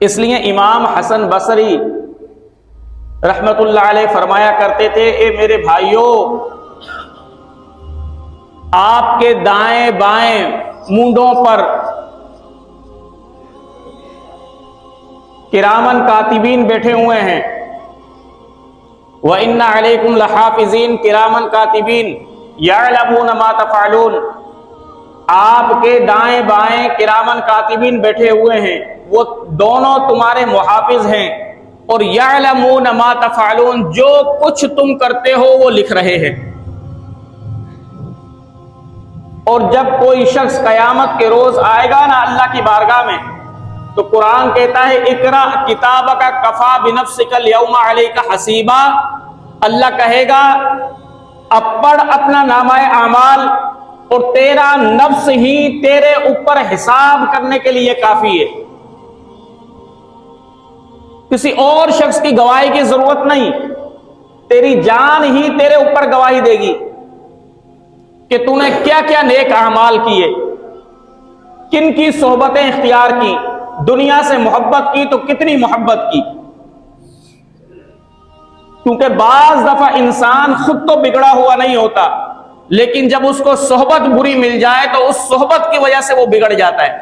इसलिए इमाम हसन बसरी रहमतुल्लाह अलैह फरमाया करते थे, ए मेरे भाइयों, आपके दाएं बाएं मूंडों पर किरामन कातिबीन बैठे हुए हैं। व इन्ना अलैकुम लहाफिजीन किरामन कातिबीन यअलमून मा तफअलून। आपके दाएं बाएं किरामन कातिबीन बैठे हुए हैं, वो दोनों तुम्हारे मुहाफिज हैं, और यअलमून मा तफअलून, जो कुछ तुम करते हो वो लिख रहे हैं। और जब कोई शख्स कयामत के रोज आएगा ना अल्लाह की बारगाह में, तो कुरान कहता है इकरा किताबका कफा बिनफ्सिकल यौमा अलैका हसीबा। अल्लाह कहेगा अब पढ़ अपना नामाए आमाल, और तेरा नफ्स ही तेरे ऊपर हिसाब करने के लिए काफी है। किसी और शख्स की गवाही की जरूरत नहीं, तेरी जान ही तेरे ऊपर गवाही देगी कि तूने क्या क्या नेक अमाल किए, किन की सोहबतें इख्तियार की, दुनिया से मोहब्बत की तो कितनी मोहब्बत की। क्योंकि बाज दफा इंसान खुद तो बिगड़ा हुआ नहीं होता, लेकिन जब उसको सोहबत बुरी मिल जाए तो उस सोहबत की वजह से वो बिगड़ जाता है,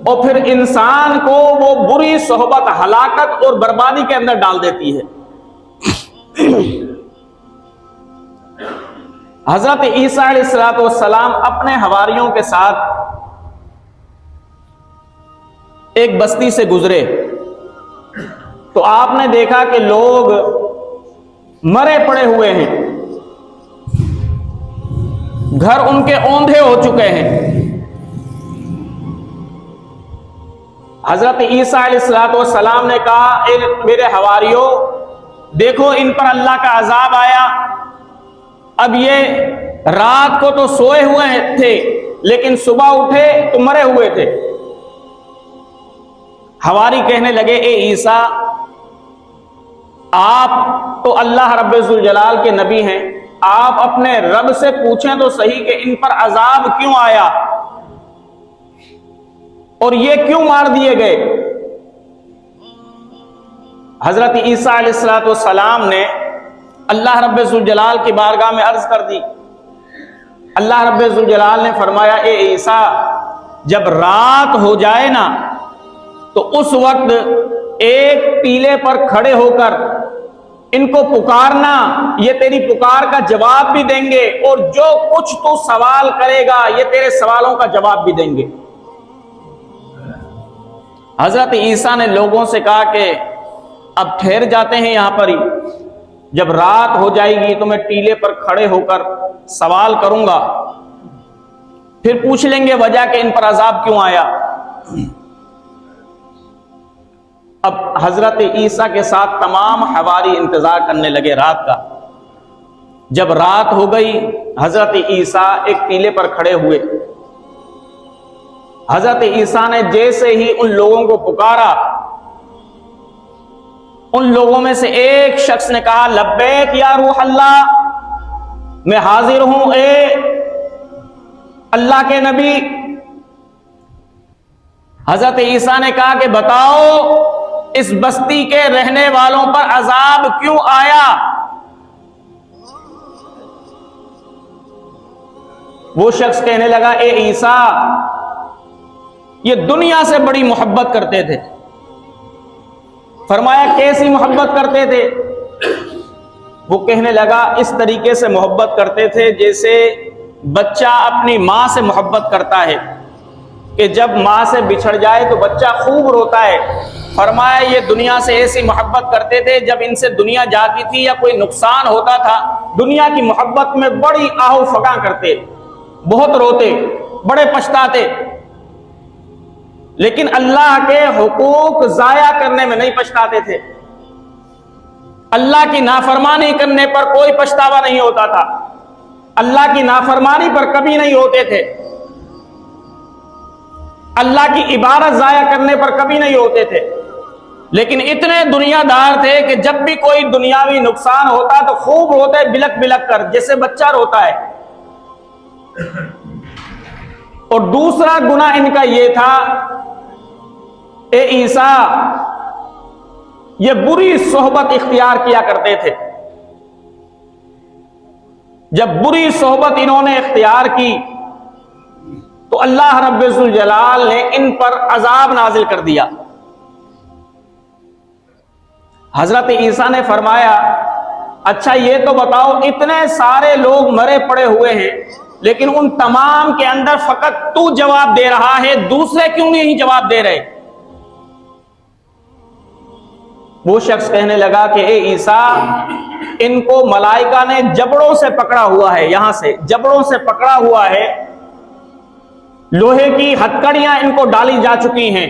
और फिर इंसान को वो बुरी सोहबत हलाकत और बर्बादी के अंदर डाल देती है। हजरत ईसा अलैहिस्सलाम अपने हवारियों के साथ एक बस्ती से गुजरे, तो आपने देखा कि लोग मरे पड़े हुए हैं, घर उनके औंधे हो चुके हैं। हजरत ईसा अलैहिस्सलाम ने कहा, मेरे हवारियों, देखो इन पर अल्लाह का अजाब आया। अब ये रात को तो सोए हुए थे, लेकिन सुबह उठे तो मरे हुए थे। हवारी कहने लगे, ए ईसा, आप तो अल्लाह रब्बुल जलाल के नबी हैं, आप अपने रब से पूछें तो सही कि इन पर अजाब क्यों आया और ये क्यों मार दिए गए। हजरत ईसा अलैहिस्सलाम ने अल्लाह रब्बुल जलाल की बारगाह में अर्ज कर दी। अल्लाह रब्बुल जलाल ने फरमाया, ए ईसा, जब रात हो जाए ना तो उस वक्त एक टीले पर खड़े होकर इनको पुकारना, ये तेरी पुकार का जवाब भी देंगे, और जो कुछ तू सवाल करेगा ये तेरे सवालों का जवाब भी देंगे। हजरत ईसा ने लोगों से कहा कि अब ठहर जाते हैं यहां पर ही, जब रात हो जाएगी तो मैं टीले पर खड़े होकर सवाल करूंगा, फिर पूछ लेंगे वजह कि इन पर अजाब क्यों आया। अब हजरत ईसा के साथ तमाम हवारी इंतजार करने लगे रात का। जब रात हो गई, हजरत ईसा एक टीले पर खड़े हुए। हजरत ईसा ने जैसे ही उन लोगों को पुकारा, उन लोगों में से एक शख्स ने कहा, लब्बैक या रूह अल्लाह, मैं हाजिर हूं ए अल्लाह के नबी। हजरत ईसा ने कहा कि बताओ इस बस्ती के रहने वालों पर अजाब क्यों आया। वो शख्स कहने लगा, ए ईसा, ये दुनिया से बड़ी मोहब्बत करते थे। फरमाया, कैसी मोहब्बत करते थे। वो कहने लगा, इस तरीके से मोहब्बत करते थे जैसे बच्चा अपनी मां से मोहब्बत करता है कि जब मां से बिछड़ जाए तो बच्चा खूब रोता है। फरमाया, ये दुनिया से ऐसी मोहब्बत करते थे, जब इनसे दुनिया जाती थी या कोई नुकसान होता था, दुनिया की मोहब्बत में बड़ी आहू फगा करते, बहुत रोते, बड़े पछताते, लेकिन अल्लाह के हुकूक जाया करने में नहीं पछताते थे। अल्लाह की नाफरमानी करने पर कोई पछतावा नहीं होता था, अल्लाह की नाफरमानी पर कभी नहीं होते थे, अल्लाह की इबादत जाया करने पर कभी नहीं होते थे। लेकिन इतने दुनियादार थे कि जब भी कोई दुनियावी नुकसान होता तो खूब रोते, बिलक बिलक कर, जैसे बच्चा रोता है। और दूसरा गुनाह इनका यह था, ए ईसा, ये बुरी सोहबत इख्तियार किया करते थे। जब बुरी सोहबत इन्होंने इख्तियार की तो अल्लाह रब्बुल जलाल ने इन पर अजाब नाजिल कर दिया। हजरत ईसा ने फरमाया, अच्छा ये तो बताओ, इतने सारे लोग मरे पड़े हुए हैं, लेकिन उन तमाम के अंदर फकत तू जवाब दे रहा है, दूसरे क्यों नहीं जवाब दे रहे? वो शख्स कहने लगा कि ए ईसा, इनको मलाइका ने जबड़ों से पकड़ा हुआ है, यहां से जबड़ों से पकड़ा हुआ है, लोहे की हथकड़ियां इनको डाली जा चुकी हैं,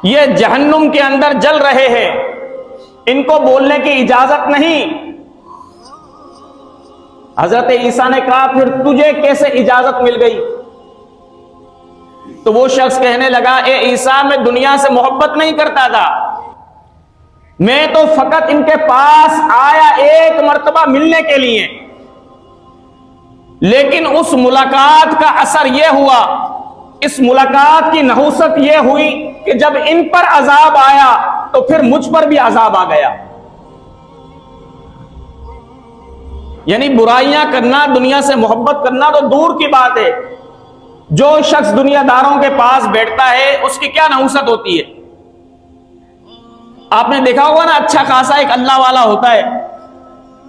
ये जहन्नुम के अंदर जल रहे हैं, इनको बोलने की इजाजत नहीं। हजरत ईसा ने कहा, फिर तुझे कैसे इजाजत मिल गई? तो वो शख्स कहने लगा, ए ईसा, मैं दुनिया से मोहब्बत नहीं करता था, मैं तो फकत इनके पास आया एक मर्तबा मिलने के लिए, लेकिन उस मुलाकात का असर यह हुआ, इस मुलाकात की नहुसत यह हुई कि जब इन पर अजाब आया तो फिर मुझ पर भी अजाब आ गया। यानी बुराइयां करना, दुनिया से मोहब्बत करना तो दूर की बात है, जो शख्स दुनियादारों के पास बैठता है उसकी क्या नहुसत होती है। आपने देखा होगा ना, अच्छा खासा एक अल्लाह वाला होता है,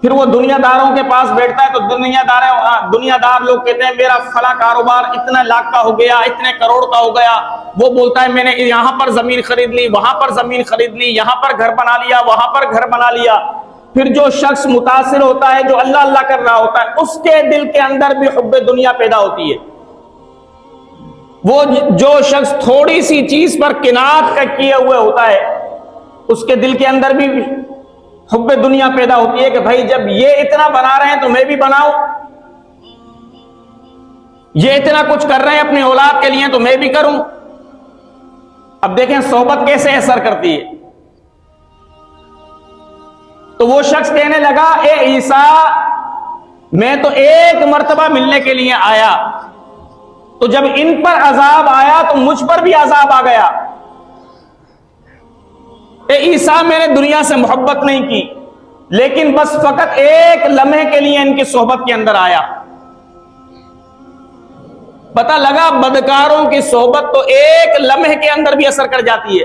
फिर वो दुनियादारों के पास बैठता है तो दुनियादार लोग कहते हैं मेरा फला कारोबार इतने लाख का हो गया, इतने करोड़ का हो गया। वो बोलता है मैंने यहां पर जमीन खरीद ली, वहां पर जमीन खरीद ली, यहां पर घर बना लिया, वहां पर घर बना लिया। फिर जो शख्स मुतासिर होता है, जो अल्लाह अल्लाह कर रहा होता है, उसके दिल के अंदर भी हुब्बे दुनिया पैदा होती है। वो जो शख्स थोड़ी सी चीज पर किनात का किए हुए होता है, उसके दिल के अंदर भी हुब्बे दुनिया पैदा होती है कि भाई जब ये इतना बना रहे हैं तो मैं भी बनाऊं, ये इतना कुछ कर रहे हैं अपनी औलाद के लिए तो मैं भी करूं। अब देखें सोहबत कैसे असर करती है। तो वो शख्स कहने लगा, ए ईसा, मैं तो एक मर्तबा मिलने के लिए आया, तो जब इन पर अजाब आया तो मुझ पर भी अजाब आ गया। ए ईसा, मैंने दुनिया से मोहब्बत नहीं की, लेकिन बस फकत एक लम्हे के लिए इनकी सोहबत के अंदर आया। पता लगा बदकारों की सोहबत तो एक लम्हे के अंदर भी असर कर जाती है।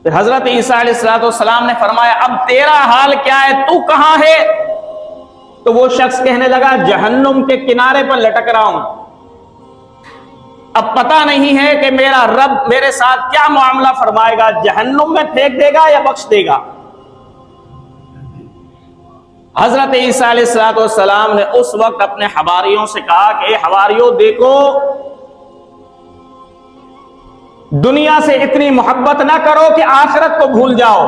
फिर हजरत ईसा अलैहिस्सलाम ने फरमाया, अब तेरा हाल क्या है, तू कहां है? तो वो शख्स कहने लगा, जहन्नुम के किनारे पर लटक रहा हूं, अब पता नहीं है कि मेरा रब मेरे साथ क्या मामला फरमाएगा, जहन्नुम में फेंक देगा या बख्श देगा। हजरत ईसा अलैहिस्सलाम ने उस वक्त अपने हवारियों से कहा कि हवारियों, देखो, दुनिया से इतनी मोहब्बत ना करो कि आखिरत को भूल जाओ।